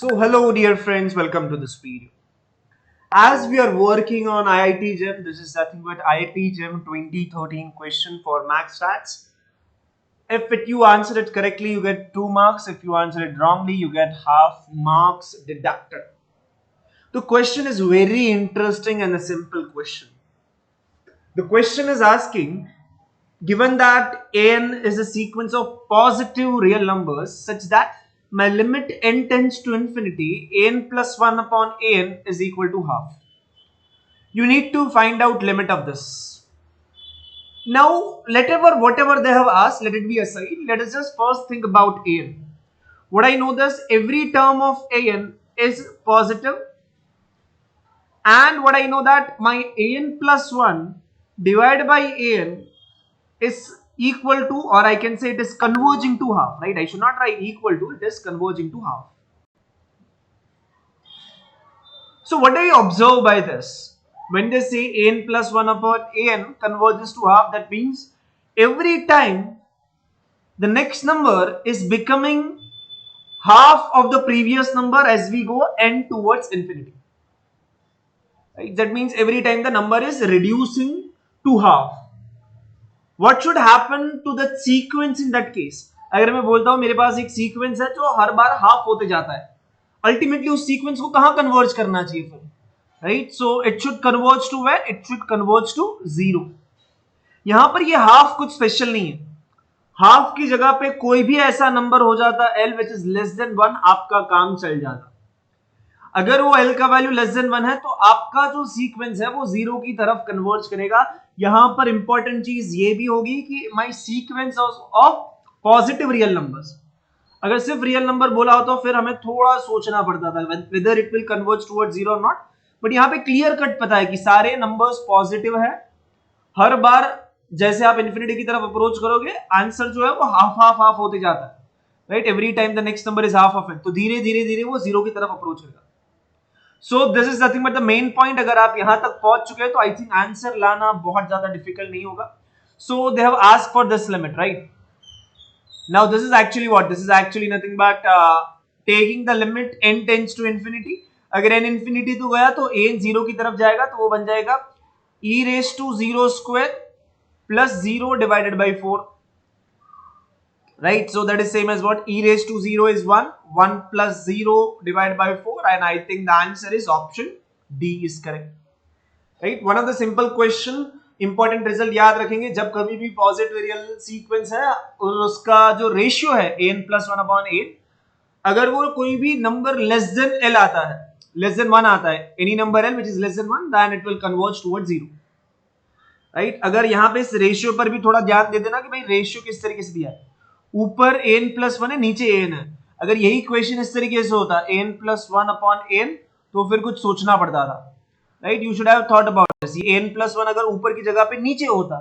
So hello dear friends, welcome to this video. As we are working on IIT JAM, this is nothing but IIT JAM 2013 question for max stats. If you answer it correctly, you get 2 marks. If you answer it wrongly, you get half marks deducted. The question is very interesting and a simple question. The question is asking, given that n is a sequence of positive real numbers such that my limit n tends to infinity, n plus 1 upon n is equal to half. You need to find out limit of this. Now, whatever they have asked, let it be aside. Let us just first think about an. What I know this, every term of an is positive, and what I know that my an plus 1 divided by an is equal to, or I can say it is converging to half, right? I should not write equal to, it is converging to half. So what do you observe by this? When they say n plus 1 upon an converges to half, that means every time the next number is becoming half of the previous number as we go n towards infinity. Right? That means every time the number is reducing to half. What should happen to the sequence in that case? अगर मैं बोलता हूं मेरे पास एक sequence है जो हर बार half होते जाता है, अल्टीमेटली उस सीक्वेंस को कहां कन्वर्ज करना चाहिए फिर, right? So it should converge to where? It should converge to 0. यहां पर ये हाफ कुछ स्पेशल नहीं है. हाफ की जगह पे कोई भी ऐसा नंबर हो जाता l which is less than 1, आपका काम चल जाता. अगर वो l का वैल्यू लेस देन 1 है तो आपका जो सीक्वेंस है वो 0 की तरफ कन्वर्ज करेगा. यहां पर इंपॉर्टेंट चीज ये भी होगी कि my sequence of positive real numbers. अगर सिर्फ रियल नंबर बोला हो तो फिर हमें थोड़ा सोचना पड़ता था whether it will converge towards 0 और नॉट. बट यहाँ पे क्लियर कट पता है कि सारे नंबर्स पॉजिटिव है. हर बार जैसे आप इन्फिनिटी की तरफ अप्रोच करोगे, आंसर जो है वो हाफ होते जाता है, right? Every time the next number is half of it, तो धीरे धीरे वो 0 की तरफ अप्रोच करेगा. So this is nothing but the main point. अगर आप यहां तक पहुंच चुके हैं तो आई थिंक आंसर लाना बहुत ज्यादा डिफिकल्ट नहीं होगा. So they have asked for this limit, right? Now this is actually what? This is actually nothing but taking the limit n tends to infinity. अगर n इंफिनिटी तो गया तो n 0 की तरफ जाएगा, तो वो बन जाएगा e raised to 0 square plus 0 divided by 4, right? So that is same as what? E raised to 0 is 1 plus 0 divided by 4, and I think the answer is option D is correct, right? One of the simple question, important result याद रखेंगे, जब कभी भी positive real sequence है और उसका जो ratio है n plus 1 upon n, अगर वो कोई भी नंबर लेस देन l आता है, लेस देन 1 आता है, any number l which is less than 1, then it will converge towards 0, right? अगर यहाँ पे इस रेशियो पर भी थोड़ा ध्यान दे देना कि भाई रेशियो किस तरीके से दिया है. ऊपर n plus 1 है, नीचे n है. अगर यही क्वेश्चन इस तरीके से होता n plus 1 upon n, तो फिर कुछ सोचना पड़ता था, right? You should have thought about this. n plus 1 अगर ऊपर की जगह पे नीचे होता,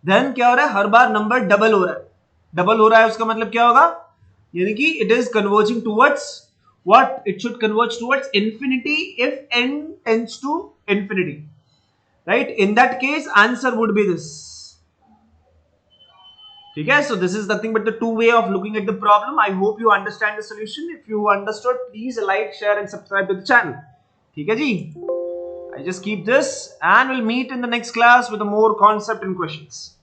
देन क्या हो रहा है? हर बार नंबर डबल हो रहा है. डबल हो रहा है उसका मतलब क्या होगा? यानी कि it is converging towards what? It should converge towards infinity if n tends to infinity, right? In that case, answer would be this. Okay, so this is nothing but the two way of looking at the problem. I hope you understand the solution. If you understood, please like, share and subscribe to the channel. Okay ji? I just keep this and we'll meet in the next class with a more concept and questions.